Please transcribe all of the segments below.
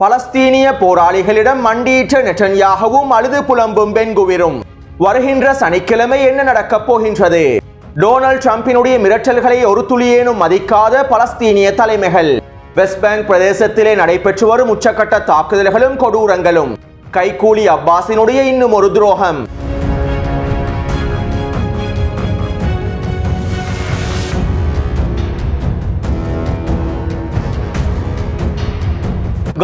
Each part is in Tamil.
பலஸ்தீனிய போராளிகளிடம் மண்டியிட்ட நெட்டன்யாகவும் அழுது புலம்பும் பென்குவிரும். வருகின்ற சனிக்கிழமை என்ன நடக்கப் போகின்றது? டொனால்ட் ட்ரம்பினுடைய மிரட்டல்களை ஒரு துளியேனும் மதிக்காத பலஸ்தீனிய தலைமைகள். வெஸ்ட் பேங்க் பிரதேசத்திலே நடைபெற்று வரும் உச்சக்கட்ட தாக்குதல்களும் கொடூரங்களும். கைகூலி அப்பாஸினுடைய இன்னும் ஒரு துரோகம்.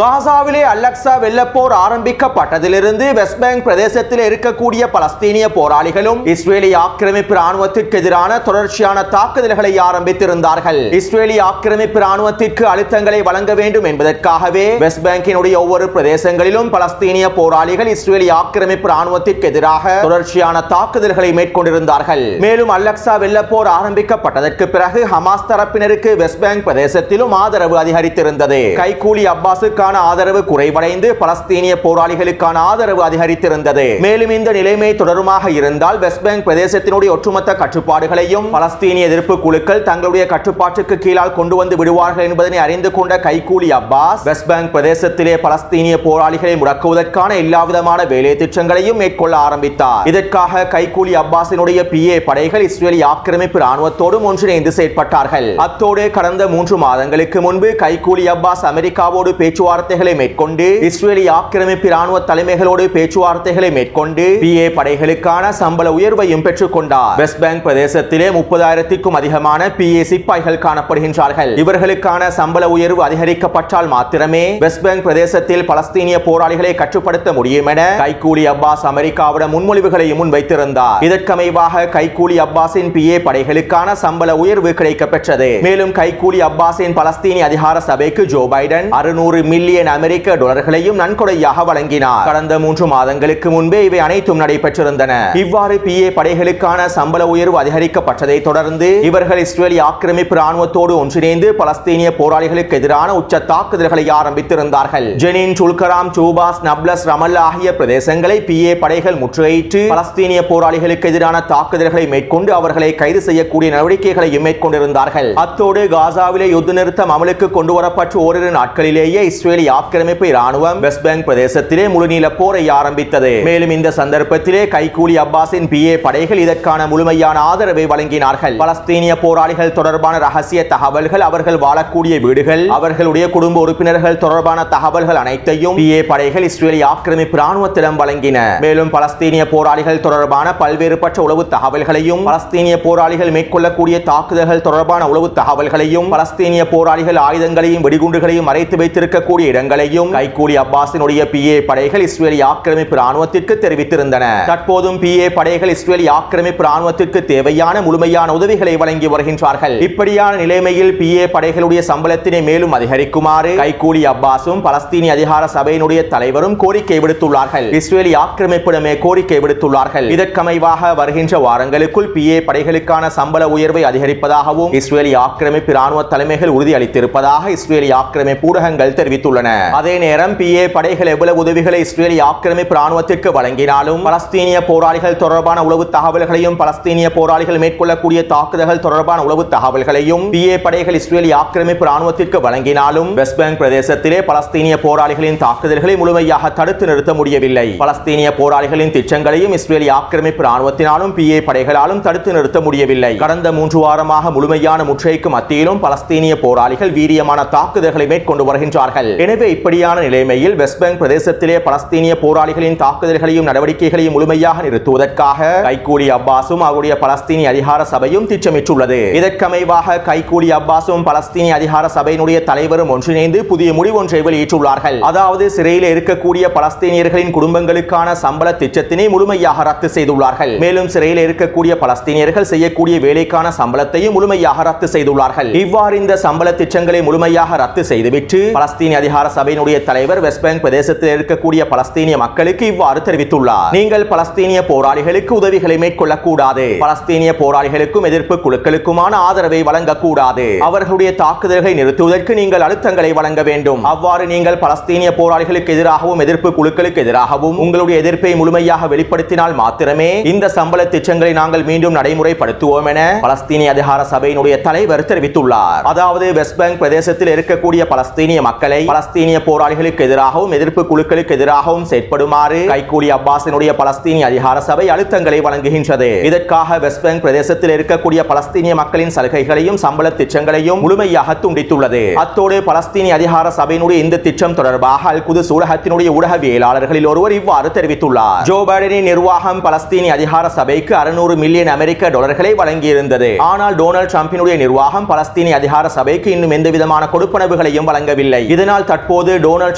காசாவிலே அல்-அக்ஸா வெள்ளப்போர் ஆரம்பிக்கப்பட்டதிலிருந்து வெஸ்ட் பேங்க் பிரதேசத்தில் இருக்கக்கூடிய பலஸ்தீனிய போராளிகளும் இஸ்ரேலிய ஆக்கிரமிப்பு ராணுவத்திற்கு எதிரான தொடர்ச்சியான தாக்குதல்களை ஆரம்பித்திருந்தார்கள். இஸ்ரேலிய ஆக்கிரமிப்பு ராணுவத்திற்கு அழுத்தங்களை வழங்க வேண்டும் என்பதற்காகவே வெஸ்ட் பேங்கினுடைய ஒவ்வொரு பிரதேசங்களிலும் பலஸ்தீனிய போராளிகள் இஸ்ரேலிய ஆக்கிரமிப்பு ராணுவத்திற்கு எதிராக தொடர்ச்சியான தாக்குதல்களை மேற்கொண்டிருந்தார்கள். மேலும் அல்-அக்ஸா வெள்ளப்போர் ஆரம்பிக்கப்பட்டதற்கு பிறகு ஹமாஸ் தரப்பினருக்கு வெஸ்ட் பேங்க் பிரதேசத்திலும் ஆதரவு அதிகரித்திருந்தது. கைகூலி அப்பாஸுக்கு ஆதரவு குறைவடைந்து பலஸ்தீனிய போராளிகளுக்கான ஆதரவு அதிகரித்திருந்தது. மேலும் இந்த நிலைமை தொடருமாக இருந்தால் வெஸ்ட் பேங்க் பிரதேசத்தினுடைய ஒட்டுமொத்த கட்டுப்பாடுகளையும் பலஸ்தீனிய எதிர்ப்பு குழுக்கள் தங்களுடைய கட்டுப்பாட்டுக்கு கீழால் கொண்டு வந்து விடுவார்கள் என்பதனை அறிந்து கொண்ட கைகூலி அப்பாஸ் வெஸ்ட் பேங்க் பிரதேசத்திலே பலஸ்தீனிய போராளிகளை முடக்குவதற்கான எல்லாவிதமான வேலை திட்டங்களையும் மேற்கொள்ள ஆரம்பித்தார். இதற்காக கைகூலி அப்பாஸினுடைய PA படைகள் இஸ்ரேலிய ஆக்கிரமிப்பு ராணுவத்தோடு ஒன்றிணைந்து செயற்பட்டார்கள். அத்தோடு கடந்த 3 மாதங்களுக்கு முன்பு கைகூலி அப்பாஸ் அமெரிக்காவோடு பேச்சுவார்த்தைகளை மேற்கொண்டு இஸ்ரேலிய ஆக்கிரமிப்பு ராணுவ தலைமைகளோடு பேச்சுவார்த்தைகளை மேற்கொண்டு PA படைகளுக்கான சம்பள உயர்வையும் பெற்றுக் கொண்டார். வெஸ்ட் பேங்க் பிரதேசத்திலே 30,000க்கும் அதிகமான PA சிப்பாய்கள் காணப்படுகின்றார்கள். இவர்களுக்கான சம்பள உயர்வு அதிகரிக்கப்பட்டால் மாத்திரமே வெஸ்ட் பேங்க் பிரதேசத்தில் பலஸ்தீனிய போராளிகளை கட்டுப்படுத்த முடியும் என கைகூலி அப்பாஸ் அமெரிக்காவிடம் முன்மொழிவுகளையும் முன்வைத்திருந்தார். இதற்கமைவாக கைகூலி அப்பாஸின் PA படைகளுக்கான சம்பள உயர்வு கிடைக்கப்பெற்றது. மேலும் கைகூலி அப்பாஸின் பலஸ்தீனிய அதிகார சபைக்கு ஜோ பைடன் 600 மில்லியன் அமெரிக்க டாலர்களையும் நன்கொடையாக வழங்கினார். கடந்த 3 மாதங்களுக்கு முன்பே இவை அனைத்தும் நடைபெற்றிருந்தன. இவ்வாறு PA படைகளுக்கான சம்பள உயர்வு அதிகரிக்கப்பட்டதை தொடர்ந்து இவர்கள் இஸ்ரேலிய ஆக்கிரமிப்பு ராணுவத்தோடு ஒன்றிணைந்து பலஸ்தீனிய போராளிகளுக்கு எதிரான உச்ச தாக்குதல்களை ஆரம்பித்திருந்தார்கள். ஜெனின், துல்கராம், ஜூபாஸ், நப்லஸ், ரமல்லா ஆகிய பிரதேசங்களை PA படைகள் முற்றுகையிட்டு பலஸ்தீனிய போராளிகளுக்கு எதிரான தாக்குதல்களை மேற்கொண்டு அவர்களை கைது செய்யக்கூடிய நடவடிக்கைகளையும் மேற்கொண்டிருந்தார்கள். அத்தோடு காசாவிலே யுத்த நிறுத்தம் அமலுக்கு கொண்டு வரப்பட்டு ஓரிரு நாட்களிலேயே இஸ்ரேலிய ஆக்கிரமிப்பு ராணுவம் வெஸ்ட் பேங்க் பிரதேசத்திலே முழுநீள போரை ஆரம்பித்தது. மேலும் இந்த சந்தர்ப்பத்திலே கைகூலி அப்பாஸின் PA படைகள் இதற்கான முழுமையான ஆதரவை வழங்கினார்கள். பலஸ்தீனிய போராளிகள் தொடர்பான ரகசிய தகவல்கள், அவர்கள் வாழக்கூடிய வீடுகள், அவர்களுடைய குடும்ப உறுப்பினர்கள் தொடர்பான தகவல்கள் அனைத்தையும் PA படைகள் இஸ்ரேலிய ஆக்கிரமிப்பு ராணுவத்திடம் வழங்கின. மேலும் பலஸ்தீனிய போராளிகள் தொடர்பான பல்வேறுபட்ட உளவு தகவல்களையும், பலஸ்தீனிய போராளிகள் மேற்கொள்ளக்கூடிய தாக்குதல்கள் தொடர்பான உளவு தகவல்களையும், பலஸ்தீனிய போராளிகள் ஆயுதங்களையும் வெடிகுண்டுகளையும் மறைத்து வைத்திருக்கக்கூடிய இடங்களையும் கைகூலி அப்பாஸினுடைய PA படைகள் இஸ்ரேலிய ஆக்கிரமிப்பு ராணுவத்திற்கு தெரிவித்திருந்தன. தற்போதும் PA படைகள் இஸ்ரேலிய ஆக்கிரமிப்பு ராணுவத்திற்கு தேவையான முழுமையான உதவிகளை வழங்கி வருகின்றார்கள். இப்படியான நிலைமையில் PA படைகளுடைய சம்பளத்தினை மேலும் அதிகரிக்குமாறு கைகூலி அப்பாஸும் பலஸ்தீனிய அதிகார சபையினுடைய தலைவரும் கோரிக்கை விடுத்துள்ளார்கள். இஸ்ரேலிய ஆக்கிரமிப்பிடமே கோரிக்கை விடுத்துள்ளார்கள். இதற்கமைவாக வருகின்ற வாரங்களுக்குள் PA படைகளுக்கான சம்பள உயர்வை அதிகரிப்பதாகவும் இஸ்ரேலிய ஆக்கிரமிப்பு ராணுவ தலைமைகள் உறுதியளித்திருப்பதாக இஸ்ரேலிய ஆக்கிரமிப்பு ஊடகங்கள் தெரிவித்துள்ளன. அதே நேரம் PA படைகள் எவ்வளவு உதவிகளை இஸ்ரேலிய ஆக்கிரமிப்பு ராணுவத்திற்கு வழங்கினாலும் பலஸ்தீனிய போராளிகள் தொடர்பான உளவு தகவல்களையும், பலஸ்தீனிய போராளிகள் மேற்கொள்ளக்கூடிய தாக்குதல்கள் தொடர்பான உளவு தகவல்களையும் PA படைகள் இஸ்ரேலிய ஆக்கிரமிப்பு ராணுவத்திற்கு வழங்கினாலும் வெஸ்ட் பேங்க் பிரதேசத்திலே பலஸ்தீனிய போராளிகளின் தாக்குதல்களை முழுமையாக தடுத்து நிறுத்த முடியவில்லை. பலஸ்தீனிய போராளிகளின் திட்டங்களையும் இஸ்ரேலிய ஆக்கிரமிப்பு ராணுவத்தினாலும் PA படைகளாலும் தடுத்து நிறுத்த முடியவில்லை. கடந்த 3 வாரமாக முழுமையான முற்றுகைக்கு மத்தியிலும் பலஸ்தீனிய போராளிகள் வீரியமான தாக்குதல்களை மேற்கொண்டு வருகின்றார்கள். எனவே இப்படியான நிலைமையில் வெஸ்ட் பேங்க் பிரதேசத்திலே பலஸ்தீனிய போராளிகளின் தாக்குதல்களையும் நடவடிக்கைகளையும் முழுமையாக நிறுத்துவதற்காக கைகூலி அப்பாஸும் அவருடைய பலஸ்தீனிய அதிகார சபையும் திட்டமிட்டுள்ளது. இதற்கமைவாக கைகூலி அப்பாஸும் பலஸ்தீனிய அதிகார சபையினுடைய தலைவரும் ஒன்றிணைந்து புதிய முடிவொன்றை வெளியிட்டுள்ளார்கள். அதாவது சிறையில் இருக்கக்கூடிய பலஸ்தீனியர்களின் குடும்பங்களுக்கான சம்பள திட்டத்தினை முழுமையாக ரத்து செய்துள்ளார்கள். மேலும் சிறையில் இருக்கக்கூடிய பலஸ்தீனியர்கள் செய்யக்கூடிய வேலைக்கான சம்பளத்தையும் முழுமையாக ரத்து செய்துள்ளார்கள். இவ்வாறு இந்த சம்பள திட்டங்களை முழுமையாக ரத்து செய்துவிட்டு பலஸ்தீனிய அதிகார சபையினுடைய தலைவர் வெஸ்ட் பேங்க் பிரதேசத்தில் இருக்கக்கூடிய பலஸ்தீனிய மக்களுக்கு இவ்வாறு தெரிவித்துள்ளார். நீங்கள் பலஸ்தீனிய போராளிகளுக்கு உதவிகளை மேற்கொள்ளக்கூடாது. பலஸ்தீனிய போராளிகளுக்கும் எதிர்ப்பு குழுக்களுக்குமான ஆதரவை வழங்கக்கூடாது. அவர்களுடைய தாக்குதல்களை நிறுத்துவதற்கு நீங்கள் அழுத்தங்களை வழங்க வேண்டும். அவ்வாறு நீங்கள் பலஸ்தீனிய போராளிகளுக்கு எதிராகவும் எதிர்ப்பு குழுக்களுக்கு எதிராகவும் உங்களுடைய எதிர்ப்பை முழுமையாக வெளிப்படுத்தினால் மாத்திரமே இந்த சம்பள திட்டங்களை நாங்கள் மீண்டும் நடைமுறைப்படுத்துவோம் என பலஸ்தீனிய அதிகார சபையினுடைய தலைவர் தெரிவித்துள்ளார். அதாவது வெஸ்ட் பேங்க் பிரதேசத்தில் இருக்கக்கூடிய பலஸ்தீனிய மக்களை பலஸ்தீனிய போராளிகளுக்கு எதிராகவும் எதிர்ப்பு குழுக்களுக்கு எதிராகவும் செயற்படுமாறு கைகூலி அப்பாஸினுடைய பலஸ்தீனிய அதிகார சபை அழுத்தங்களை வழங்குகின்றது. இதற்காக வெஸ்ட் பேங்க் பிரதேசத்தில் இருக்கக்கூடிய பலஸ்தீனிய மக்களின் சலுகைகளையும் சம்பள திட்டங்களையும் முழுமையாக துண்டித்துள்ளது. அத்தோடு பலஸ்தீனிய அதிகார சபையினுடைய இந்த திட்டம் தொடர்பாக அல் குதுஸ் ஊடகத்தினுடைய ஊடகவியலாளர்களில் ஒருவர் இவ்வாறு தெரிவித்துள்ளார். ஜோ பைடனின் நிர்வாகம் பலஸ்தீனிய அதிகார சபைக்கு 600 மில்லியன் அமெரிக்க டாலர்களை வழங்கியிருந்தது. ஆனால் டொனால்ட் ட்ரம்பினுடைய நிர்வாகம் பலஸ்தீனிய அதிகார சபைக்கு இன்னும் எந்த விதமான கொடுப்பனவுகளையும் வழங்கவில்லை. இதனால் தற்போது டொனால்ட்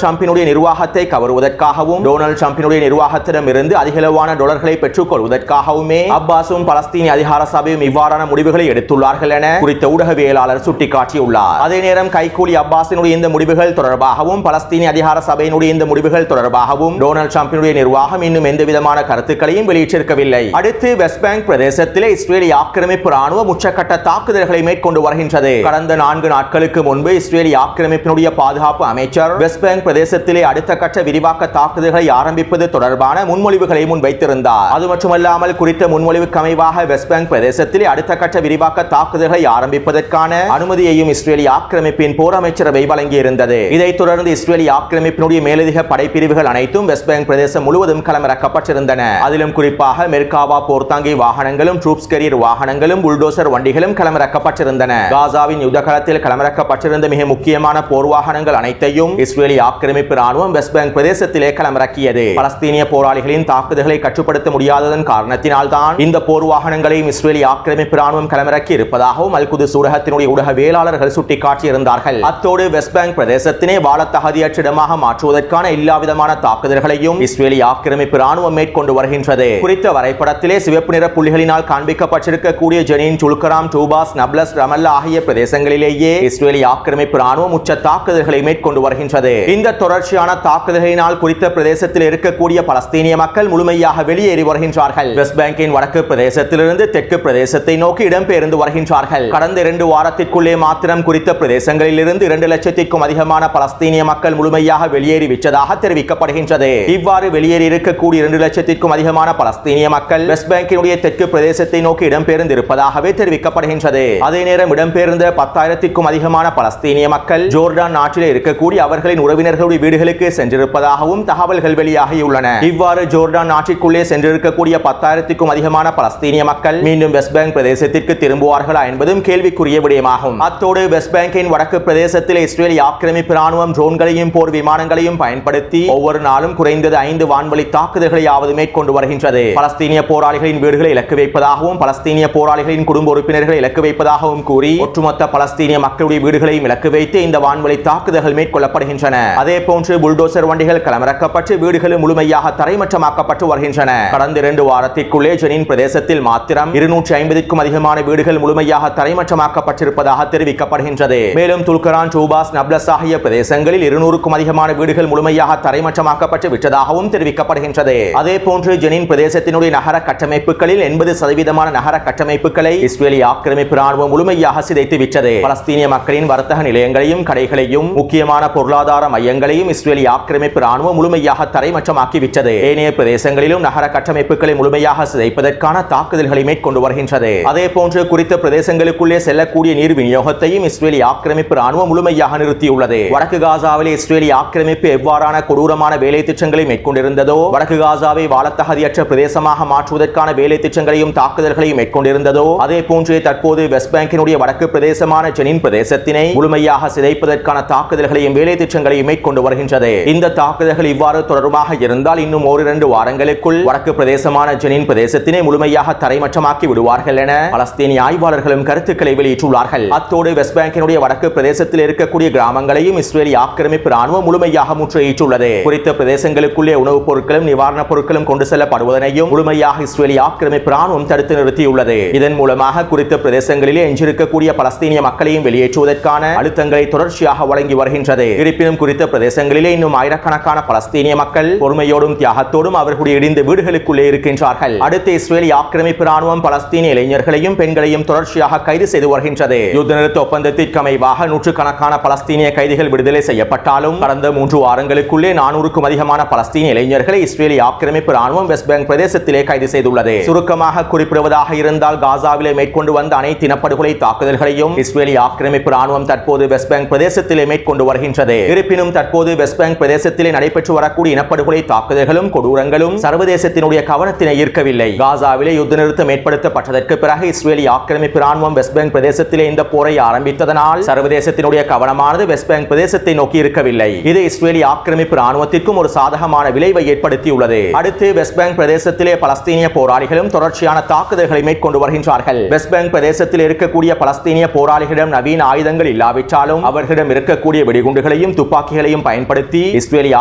ட்ரம்பினுடைய நிர்வாகத்தை கவருவதற்காகவும் டொனால்ட் ட்ரம்பினுடைய நிர்வாகத்திடம் இருந்து அதிகளவான டாலர்களை பெற்றுக் கொள்வதற்காகவுமே அப்பாஸும் பலஸ்தீனிய அதிகார சபையும் இவ்வாறான முடிவுகளை எடுத்துள்ளார்கள் என குறித்த ஊடகவியலாளர் சுட்டிக்காட்டியுள்ளார். அதே நேரம் கைகூலி அப்பாஸினுடைய இந்த முடிவுகள் தொடர்பாகவும் பலஸ்தீனிய அதிகார சபையினுடைய இந்த முடிவுகள் தொடர்பாகவும் டொனால்ட் ட்ரம்பினுடைய நிர்வாகம் இன்னும் எந்த விதமான கருத்துக்களையும் வெளியிட்டிருக்கவில்லை. அடுத்து வெஸ்ட் பேங்க் பிரதேசத்தில் இஸ்ரேலிய ஆக்கிரமிப்பு ராணுவம் உச்சக்கட்ட தாக்குதல்களை மேற்கொண்டு வருகின்றது. கடந்த 4 நாட்களுக்கு முன்பு இஸ்ரேலிய ஆக்கிரமிப்பினுடைய பாதுகாப்பு அமைச்சர் வெஸ்ட் பேங்க் பிரதேசத்திலே அடுத்த கட்ட விரிவாக்க தாக்குதல்களை ஆரம்பிப்பது தொடர்பான முன்மொழிவுகளை முன்வைத்திருந்தார். அது மட்டுமல்லாமல் குறித்த முன்மொழிவுக்கு அமைவாக வெஸ்ட் பேங்க் பிரதேசத்திலே அடுத்த கட்ட விரிவாக்க தாக்குதல்களை ஆரம்பிப்பதற்கான அனுமதியையும் இஸ்ரேலிய ஆக்கிரமிப்பின் போர் அமைச்சரவை வழங்கியிருந்தது. இதைத் தொடர்ந்து இஸ்ரேலிய ஆக்கிரமிப்பினுடைய மேலதிக படைப்பிரிவுகள் அனைத்தும் வெஸ்ட் பேங்க் பிரதேசம் முழுவதும் களமிறக்கப்பட்டிருந்தன. அதிலும் குறிப்பாக மெர்காவா போர்த்தாங்கி வாகனங்களும் ட்ரூப்ஸ் கேரியர் வாகனங்களும் புல்டோசர் வண்டிகளும் களமிறக்கப்பட்டிருந்தன. காசாவின் யுத்தகளத்தில் களமிறக்கப்பட்டிருந்த மிக முக்கியமான போர் வாகனங்கள் அனைத்தையும் இஸ்ரேலிய ஆக்கிரமிப்பு ராணுவம் வெஸ்ட் பேங்க் பிரதேசத்திலே களமிறக்கியது. பலஸ்தீனிய போராளிகளின் தாக்குதல்களை கட்டுப்படுத்த முடியாததன் காரணத்தினால் தான் இந்த போர் வாகனங்களையும் இஸ்ரேலிய ஆக்கிரமிப்பு ராணுவம் களமிறக்கி இருப்பதாகவும் அல் குதுஸ் ஊடகத்தினுடைய ஊடகவியலாளர்கள் சுட்டிக்காட்டியிருந்தார்கள். அத்தோடு வெஸ்ட் பேங்க் பிரதேசத்தினை வாழ தகுதியற்ற இடமாக மாற்றுவதற்கான எல்லாவிதமான தாக்குதல்களையும் இஸ்ரேலிய ஆக்கிரமிப்பு ராணுவம் மேற்கொண்டு வருகின்றது. குறித்த வரைபடத்திலே சிவப்பு நிற புள்ளிகளினால் காண்பிக்கப்பட்டிருக்கக்கூடிய ஜெனின், துல்கராம், டூபாஸ், நப்லஸ், ரமல்லா ஆகிய பிரதேசங்களிலேயே இஸ்ரேலிய ஆக்கிரமிப்பு ராணுவம் உச்ச தாக்குதல்களை மேற்கொண்டு வருகின்றது. இந்த தொடர்ச்சியான தாக்குதல்களினால் குறித்த பிரதேசத்தில் இருக்கக்கூடிய பலஸ்தீனிய மக்கள் முழுமையாக வெளியேறி வருகின்றார்கள். வெஸ்ட் பேங்கின் வடக்கு பிரதேசத்திலிருந்து தெற்கு பிரதேசத்தை நோக்கி இடம்பெயர்ந்து வருகின்றார்கள். கடந்த 2 வாரத்திற்குள்ளே மாத்திரம் குறித்த பிரதேசங்களில் இருந்து 2 லட்சத்திற்கும் அதிகமான பலஸ்தீனிய மக்கள் முழுமையாக வெளியேறி விட்டதாக தெரிவிக்கப்படுகின்றது. இவ்வாறு வெளியேறி இருக்கக்கூடிய 2 லட்சத்திற்கும் அதிகமான பலஸ்தீனிய மக்கள் வெஸ்ட் பேங்கினுடைய தெற்கு பிரதேசத்தை நோக்கி இடம்பெயர்ந்து இருப்பதாகவே தெரிவிக்கப்படுகின்றது. அதே நேரம் இடம்பெயர்ந்த 10,000க்கும் அதிகமான பலஸ்தீனிய மக்கள் ஜோர்டான் நாட்டிலே இருக்கக்கூடிய அவர்களின் உறவினர்களுடைய வீடுகளுக்கு சென்றிருப்பதாகவும் தகவல்கள் வெளியாகியுள்ளன. இவ்வாறு ஜோர்டான் நாட்டிற்குள்ளே சென்றிருக்கக்கூடிய 10,000க்கும் அதிகமான பலஸ்தீனிய மக்கள் மீண்டும் வெஸ்ட் பேங்க் பிரதேசத்திற்கு திரும்புவார்களா என்பதும் கேள்விக்குரிய விடயமாகும். அத்தோடு வெஸ்ட் பேங்கின் வடக்கு பிரதேசத்தில் இஸ்ரேலிய ஆக்கிரமிப்பு ராணுவம் ட்ரோன்களையும் போர் விமானங்களையும் பயன்படுத்தி ஒவ்வொரு நாளும் குறைந்தது 5 வான்வழி தாக்குதல்களையாவது மேற்கொண்டு வருகின்றது. பலஸ்தீனிய போராளிகளின் வீடுகளை இலக்கு வைப்பதாகவும் பலஸ்தீனிய போராளிகளின் குடும்ப உறுப்பினர்களை இலக்கு வைப்பதாகவும் கூறி ஒட்டுமொத்த பலஸ்தீனிய மக்களுடைய வீடுகளையும் இலக்கு வைத்து இந்த வான்வழி தாக்குதல்கள் மேற்கொள்ளப்படுகின்றன. அதே போன்று புல்டோசர் வண்டிகள் களமிறக்கப்பட்டு வீடுகளும் முழுமையாக தரைமட்டமாக்கப்பட்டு வருகின்றன. கடந்த 2 வாரத்திற்குள்ளே ஜெனின் பிரதேசத்தில் மாத்திரம் 250க்கும் அதிகமான வீடுகள் முழுமையாக தரைமட்டமாக்கப்பட்டிருப்பதாக தெரிவிக்கப்படுகின்றது. மேலும் துல்கரான், டூபாஸ், நப்லஸ் ஆகிய பிரதேசங்களில் 200க்கும் அதிகமான வீடுகள் முழுமையாக தரைமட்டமாக்கப்பட்டு விட்டதாகவும் தெரிவிக்கப்படுகின்றது. அதே போன்று ஜெனின் பிரதேசத்தினுடைய நகர கட்டமைப்புகளில் 80% நகர கட்டமைப்புகளை இஸ்ரேலிய ஆக்கிரமிப்பு ராணுவம் முழுமையாக சிதைத்து விட்டது. பலஸ்தீனிய மக்களின் வர்த்தக நிலையங்களையும் கடைகளையும் முக்கியமான பொருளாதார மையங்களையும் இஸ்ரேலிய ஆக்கிரமிப்பு ராணுவம் முழுமையாக தரைமட்டமாக்கி விட்டது. ஏனைய பிரதேசங்களிலும் நகர கட்டமைப்புகளை முழுமையாக சிதைப்பதற்கான தாக்குதல்களை மேற்கொண்டு வருகின்றது. அதே போன்று குறித்த பிரதேசங்களுக்குள்ளே செல்லக்கூடிய நீர் விநியோகத்தையும் இஸ்ரேலிய ஆக்கிரமிப்பு ராணுவம் முழுமையாக நிறுத்தியுள்ளது. வடக்கு காசாவிலே இஸ்ரேலிய ஆக்கிரமிப்பு எவ்வாறான கொடூரமான வேலை திட்டங்களை மேற்கொண்டிருந்ததோ, வடக்கு காசாவை வாழத்தகுதியற்ற பிரதேசமாக மாற்றுவதற்கான வேலை திட்டங்களையும் தாக்குதல்களையும் மேற்கொண்டிருந்ததோ, அதே போன்று தற்போது வெஸ்ட் பேங்கினுடைய வடக்கு பிரதேசமான ஜெனின் பிரதேசத்தினை முழுமையாக சிதைப்பதற்கான தாக்குதல்களையும் வேலை திட்டங்களையும் மேற்கொண்டு வருகின்றது. இந்த தாக்குதல்கள் இவ்வாறு தொடர்பாக இருந்தால் இன்னும் 1-2 வாரங்களுக்குள் வடக்கு பிரதேசமான ஜெனின் பிரதேசத்தினை முழுமையாக தரைமட்டமாக்கி விடுவார்கள் என பலஸ்தீனிய ஆய்வாளர்களும் கருத்துக்களை வெளியிட்டுள்ளார்கள். அத்தோடு வெஸ்ட் பேங்கினுடைய வடக்கு பிரதேசத்தில் இருக்கக்கூடிய கிராமங்களையும் இஸ்ரேலிய ஆக்கிரமிப்பு ராணுவம் முழுமையாக முற்றுகையிட்டுள்ளது. குறித்த பிரதேசங்களுக்குள்ளே உணவுப் பொருட்களும் நிவாரணப் பொருட்களும் கொண்டு செல்லப்படுவதனையும் முழுமையாக இஸ்ரேலிய ஆக்கிரமிப்பு ராணுவம் தடுத்து நிறுத்தியுள்ளது. இதன் மூலமாக குறித்த பிரதேசங்களிலே எஞ்சிருக்கக்கூடிய பலஸ்தீனிய மக்களையும் வெளியேற்றுவதற்கான அழுத்தங்களை தொடர்ச்சியாக வழங்கி வருகின்றது. இருப்பினும் குறித்த பிரதேசங்களிலே இன்னும் ஆயிரக்கணக்கான பலஸ்தீனிய மக்கள் பொறுமையோடும் தியாகத்தோடும் அவர்களுடைய இடிந்த வீடுகளுக்குள்ளே இருக்கின்றார்கள். அடுத்து இஸ்ரேலிய ஆக்கிரமிப்பு ராணுவம் பலஸ்தீனிய இளைஞர்களையும் பெண்களையும் தொடர்ச்சியாக கைது செய்து வருகின்றது. யுத்த நிறுத்த ஒப்பந்தத்திற்கு அமைவாக நூற்றுக்கணக்கான பலஸ்தீனிய கைதிகள் விடுதலை செய்யப்பட்டாலும் கடந்த 3 வாரங்களுக்குள்ளே 400க்கும் அதிகமான பலஸ்தீனிய இளைஞர்களை இஸ்ரேலிய ஆக்கிரமிப்பு ராணுவம் வெஸ்ட் பேங்க் பிரதேசத்திலே கைது செய்துள்ளது. சுருக்கமாக குறிப்பிடுவதாக இருந்தால் காசாவிலே மேற்கொண்டு வந்த அனைத்து இனப்படுகொலை தாக்குதல்களையும் இஸ்ரேலிய ஆக்கிரமிப்பு ராணுவம் தற்போது வெஸ்ட் பேங்க் பிரதேசத்திலே மேற்கொண்டு வருகின்றது. தெரிவிக்கப்படுகின்றது. இருப்பினும் தற்போது வெஸ்ட் பேங்க் பிரதேசத்திலே நடைபெற்று வரக்கூடிய இனப்படுகொலை தாக்குதல்களும் கொடூரங்களும் சர்வதேசத்தினுடைய கவனத்தினை ஈர்க்கவில்லை. காசாவிலே யுத்த நிறுத்தம் ஏற்படுத்தப்பட்டதற்கு பிறகு இஸ்ரேலி ஆக்கிரமிப்பு ராணுவம் வெஸ்ட் பேங்க் பிரதேசத்திலே இந்த போரை ஆரம்பித்ததனால் சர்வதேசத்தினுடைய கவனமானது வெஸ்ட் பேங்க் பிரதேசத்தை நோக்கி இருக்கவில்லை. இது இஸ்ரேலி ஆக்கிரமிப்பு ராணுவத்திற்கும் ஒரு சாதகமான விளைவை ஏற்படுத்தியுள்ளது. அடுத்து வெஸ்ட் பேங்க் பிரதேசத்திலே பலஸ்தீனிய போராளிகளும் தொடர்ச்சியான தாக்குதல்களை மேற்கொண்டு வருகின்றார்கள். வெஸ்ட் பேங்க் பிரதேசத்தில் இருக்கக்கூடிய பலஸ்தீனிய போராளிகளிடம் நவீன ஆயுதங்கள் இல்லாவிட்டாலும் அவர்களிடம் இருக்கக்கூடிய வெடிகுண்டுகளையும் துப்பாக்கிகளையும் பயன்படுத்தி இஸ்ரேலி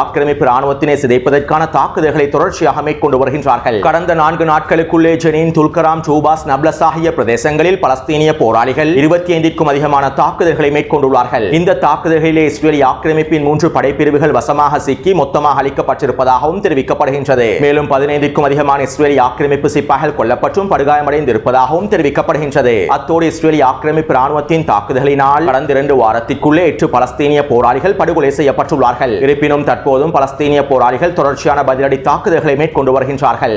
ஆக்கிரமிப்பு ராணுவத்தினை சிதைப்பதற்கான தாக்குதல்களை தொடர்ச்சியாக மேற்கொண்டு வருகின்றார்கள். கடந்த 4 நாட்களுக்குள்ளே ஜெனின், துல்கராம், ஜூபாஸ், நப்லஸ் ஆகிய பிரதேசங்களில் பலஸ்தீனிய போராளிகள் 25க்கும் அதிகமான தாக்குதல்களை மேற்கொண்டுள்ளார்கள். இந்த தாக்குதல்களிலே இஸ்ரேலி ஆக்கிரமிப்பின் 3 படைப்பிரிவுகள் வசமாக சிக்கி மொத்தமாக அளிக்கப்பட்டிருப்பதாகவும் தெரிவிக்கப்படுகின்றது. மேலும் 15க்கும் அதிகமான இஸ்ரேலி ஆக்கிரமிப்பு சிப்பாய்கள் கொல்லப்பட்டும் படுகாயமடைந்திருப்பதாகவும் தெரிவிக்கப்படுகின்றது. அத்தோடு இஸ்ரேலி ஆக்கிரமிப்பு ராணுவத்தின் தாக்குதலினால் கடந்த 2 வாரத்திற்குள்ளே 8 பலஸ்தீனிய போராளிகள் படுகொலை செய்யப்பட்டுள்ளார்கள். இருப்பினும் தற்போதும் பலஸ்தீனிய போராளிகள் தொடர்ச்சியான பதிலடி தாக்குதல்களை மேற்கொண்டு வருகின்றார்கள்.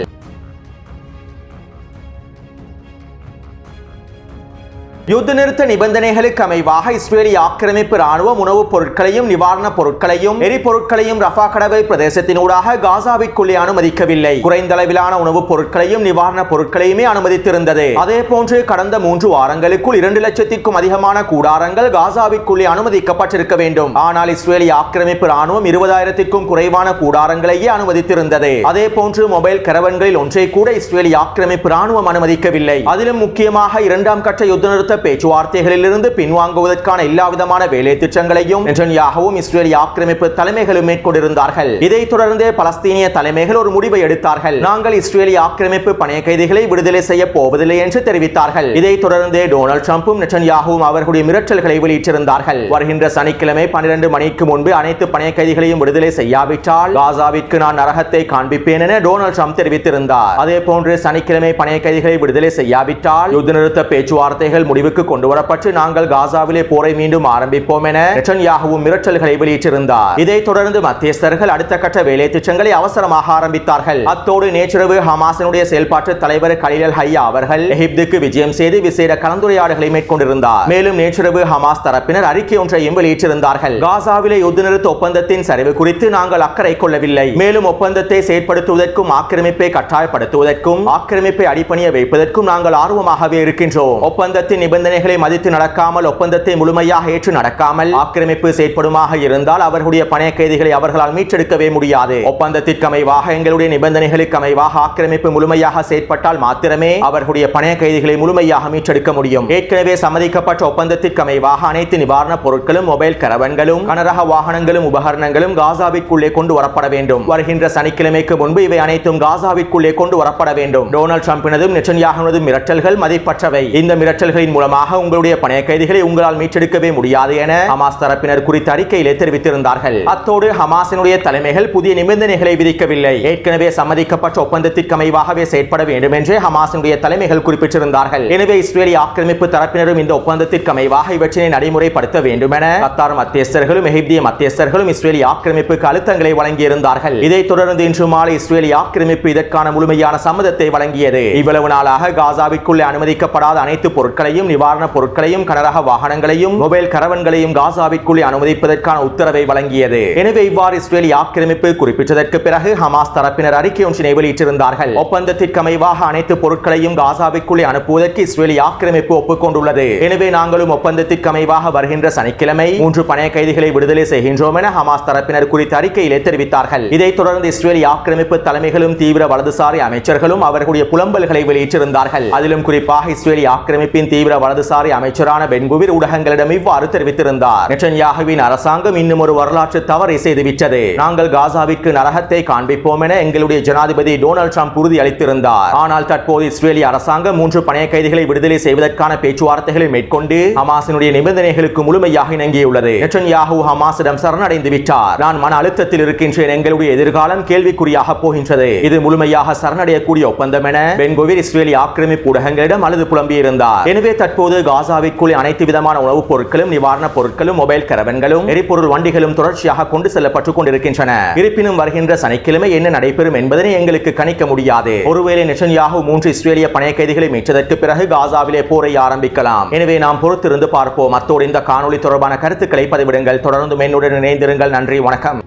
யுத்த நிறுத்த நிபந்தனைகளுக்கு அமைவாக இஸ்ரேலி ஆக்கிரமிப்பு ராணுவம் உணவுப் பொருட்களையும் நிவாரணப் பொருட்களையும் எரிபொருட்களையும் ரஃபா கடவை பிரதேசத்தினூடாக காசாவிற்குள்ளே அனுமதிக்கவில்லை. குறைந்த அளவிலான உணவுப் பொருட்களையும் நிவாரணப் பொருட்களையுமே அனுமதித்திருந்தது. அதே போன்று கடந்த 3 வாரங்களுக்குள் 2 லட்சத்திற்கும் அதிகமான கூடாரங்கள் காசாவிற்குள்ளே அனுமதிக்கப்பட்டிருக்க வேண்டும். ஆனால் இஸ்ரேலி ஆக்கிரமிப்பு ராணுவம் 20,000க்கும் குறைவான கூடாரங்களையே அனுமதித்திருந்தது. அதே போன்று மொபைல் கரவன்களில் ஒன்றை கூட இஸ்ரேலி ஆக்கிரமிப்பு ராணுவம் அனுமதிக்கவில்லை. அதிலும் முக்கியமாக 2ஆம் கட்ட யுத்த நிறுத்த பேச்சுவார்த்தைகளிலிருந்து பின்வாங்குவதற்கான எல்லாவிதமான வேலை திட்டங்களையும் நெட்டன்யாஹுவும் இஸ்ரேலி ஆக்கிரமிப்பு தலைமைகளும் மேற்கொண்டிருந்தார்கள். இதைத் தொடர்ந்து பலஸ்தீனிய தலைமைகள் ஒரு முடிவை எடுத்தார்கள். நாங்கள் இஸ்ரேலி ஆக்கிரமிப்பு பணைய கைதிகளை விடுதலை செய்ய போவதில்லை என்று தெரிவித்தார்கள். இதைத் தொடர்ந்து டொனால்ட் ட்ரம்பும் நெட்டன்யாஹுவும் அவர்களுடைய மிரட்டல்களை வெளியிட்டிருந்தார்கள். வருகின்ற சனிக்கிழமை 12 மணிக்கு முன்பு அனைத்து பணைய கைதிகளையும் விடுதலை செய்யாவிட்டால் காசாவிற்கு நான் நரகத்தை காண்பிப்பேன் என டொனால்ட் ட்ரம்ப் தெரிவித்திருந்தார். அதே போன்று சனிக்கிழமை பணைய கைதிகளை விடுதலை செய்யாவிட்டால் யுத்த நிறுத்த பேச்சுவார்த்தைகள் முடிவுக்கு கொண்டு வரப்பட்டு நாங்கள் காசாவிலே போரை மீண்டும் ஆரம்பிப்போம் என நெட்டன்யாஹு மிரட்டல்களை வெளியிட்டிருந்தார். இதைத் தொடர்ந்து மத்தியஸ்தர்கள் அடுத்த கட்ட வேலை திட்டங்களை அவசரமாக ஆரம்பித்தார்கள். அத்தோடு நேற்றிரவு ஹமாஸினுடைய செயல்பாட்டு தலைவர் கலீல் அல் ஹய்யா அவர்கள் எகிப்துக்கு விஜயம் செய்து விசேட கலந்துரையாடல்களை மேற்கொண்டிருந்தார். மேலும் நேற்றிரவு ஹமாஸ் தரப்பினர் அறிக்கை ஒன்றையும் வெளியிட்டிருந்தார்கள். காசாவிலே யுத்த நிறுத்த ஒப்பந்தத்தின் சரிவு குறித்து நாங்கள் அக்கறை கொள்ளவில்லை. மேலும் ஒப்பந்தத்தை செயற்படுத்துவதற்கும் ஆக்கிரமிப்பை கட்டாயப்படுத்துவதற்கும் ஆக்கிரமிப்பை அடிப்பணிய வைப்பதற்கும் நாங்கள் ஆர்வமாகவே இருக்கின்றோம். ஒப்பந்தத்தின் நிபந்தனைகளை மதித்து நடக்காமல் ஒப்பந்தத்தை முழுமையாக ஏற்று நடக்காமல் ஆக்கிரமிப்பு செயற்படுமாக இருந்தால் அவர்களுடைய பணைய கைதிகளை அவர்களால் மீட்டெடுக்கவே முடியாது. ஒப்பந்தத்திற்கு அமைவாக எங்களுடைய நிபந்தனைகளுக்கு அமைவாக ஆக்கிரமிப்பு முழுமையாக செயற்பட்டால் மாத்திரமே அவர்களுடைய பணைய கைதிகளை முழுமையாக மீட்டெடுக்க முடியும். ஏற்கனவே சம்மதிக்கப்பட்ட ஒப்பந்தத்திற்கு அமைவாக அனைத்து நிவாரணப் பொருட்களும் மொபைல் கரவன்களும் கனரக வாகனங்களும் உபகரணங்களும் காசாவிற்குள்ளே கொண்டு வரப்பட வேண்டும். வருகின்ற சனிக்கிழமைக்கு முன்பு இவை அனைத்தும் காசாவிற்குள்ளே கொண்டு வரப்பட வேண்டும். டொனால்ட் ட்ரம்பினதும் நெட்டன்யாஹுவினதும் மிரட்டல்கள் மதிப்பற்றவை. இந்த மிரட்டல்களின் மூலமாக உங்களுடைய பணைய கைதிகளை உங்களால் மீட்டெடுக்கவே முடியாது என ஹமாஸ் தரப்பினர் குறித்த அறிக்கையிலே தெரிவித்திருந்தார்கள். அத்தோடு ஹமாஸினுடைய தலைமைகள் புதிய நிபந்தனைகளை விதிக்கவில்லை. ஏற்கனவே சம்மதிக்கப்பட்ட ஒப்பந்தத்திற்கு அமைவாகவே செயற்பட வேண்டும் என்று ஹமாஸினுடைய தலைமைகள் குறிப்பிட்டிருந்தார்கள். எனவே இஸ்ரேலி ஆக்கிரமிப்பு தரப்பினரும் இந்த ஒப்பந்தத்திற்கு அமைவாக இவற்றினை நடைமுறைப்படுத்த வேண்டும் என கத்தார் மத்தியஸ்தர்களும் எகிப்திய மத்தியஸ்தர்களும் இஸ்ரேலி ஆக்கிரமிப்புக்கு அழுத்தங்களை வழங்கியிருந்தார்கள். இதைத் தொடர்ந்து இன்று மாலை இஸ்ரேலி ஆக்கிரமிப்பு இதற்கான முழுமையான சம்மதத்தை வழங்கியது. இவ்வளவு நாளாக காசாவிற்குள்ளே அனுமதிக்கப்படாத அனைத்து பொருட்களையும் நிவாரணப் பொருட்களையும் கனரக வாகனங்களையும் மொபைல் கரவன்களையும் காசாவிற்குள்ளே அனுமதிப்பதற்கான உத்தரவை வழங்கியது. எனவே இவ்வாறு இஸ்ரேலி ஆக்கிரமிப்பு குறிப்பிட்டதற்கு பிறகு ஹமாஸ் தரப்பினர் அறிக்கை ஒன்றினை வெளியிட்டிருந்தார்கள். ஒப்பந்தத்திற்கு அமைவாக அனைத்து பொருட்களையும் காசாவிற்குள்ளே அனுப்புவதற்கு இஸ்ரேலி ஆக்கிரமிப்பு ஒப்புக்கொண்டுள்ளது. எனவே நாங்களும் ஒப்பந்தத்திற்கு அமைவாக வருகின்ற சனிக்கிழமை 3 பணைய கைதிகளை விடுதலை செய்கின்றோம் என ஹமாஸ் தரப்பினர் குறித்த அறிக்கையிலே தெரிவித்தார்கள். இதைத் தொடர்ந்து இஸ்ரேலி ஆக்கிரமிப்பு தலைமைகளும் தீவிர வலதுசாரி அமைச்சர்களும் அவர்களுடைய புலம்பல்களை வெளியிட்டிருந்தார்கள். அதிலும் குறிப்பாக இஸ்ரேலி ஆக்கிரமிப்பின் தீவிர வலதுசாரி அமைச்சரான பென்குவிர் ஊடகங்களிடம் இவ்வாறு தெரிவித்திருந்தார். நெட்டன்யாஹுவின் அரசாங்கம் இன்னும் ஒரு வரலாற்று தவறை செய்துவிட்டது. நாங்கள் காசாவிற்கு நரகத்தை காண்பிப்போம் என எங்களுடைய ஜனாதிபதி டொனால்ட் ட்ரம்ப் உறுதி அளித்திருந்தார். ஆனால் தற்போது இஸ்ரேலி அரசாங்கம் 3 பணைய கைதிகளை விடுதலை செய்வதற்கான பேச்சுவார்த்தைகளை மேற்கொண்டு ஹமாஸினுடைய நிபந்தனைகளுக்கு முழுமையாக இணங்கியுள்ளது. நெட்டன்யாஹு ஹமாஸிடம் சரணடைந்து விட்டார். நான் மன அழுத்தத்தில் இருக்கின்றேன். எங்களுடைய எதிர்காலம் கேள்விக்குறியாக போகின்றது. இது முழுமையாக சரணடையக்கூடிய ஒப்பந்தம் என பென்குவிர் இஸ்ரேலி ஆக்கிரமிப்பு ஊடகங்களிடம் அழுது புலம்பியிருந்தார். எனவே தற்போது காசாவிற்குள் அனைத்து விதமான உணவுப் பொருட்களும் நிவாரணப் பொருட்களும் மொபைல் கரவன்களும் எரிபொருள் வண்டிகளும் தொடர்ச்சியாக கொண்டு செல்லப்பட்டுக் கொண்டிருக்கின்றன. இருப்பினும் வருகின்ற சனிக்கிழமை என்ன நடைபெறும் என்பதனை எங்களுக்கு கணிக்க முடியாது. ஒருவேளை நெதன்யாகு 3 இஸ்ரேலிய பணைய கைதிகளை மீட்டதற்கு பிறகு காசாவிலே போரை ஆரம்பிக்கலாம். எனவே நாம் பொறுத்திருந்து பார்ப்போம். அத்தோடு இந்த காணொளி தொடர்பான கருத்துக்களை பதிவிடுங்கள். தொடர்ந்து என்னுடன் இணைந்திருங்கள். நன்றி, வணக்கம்.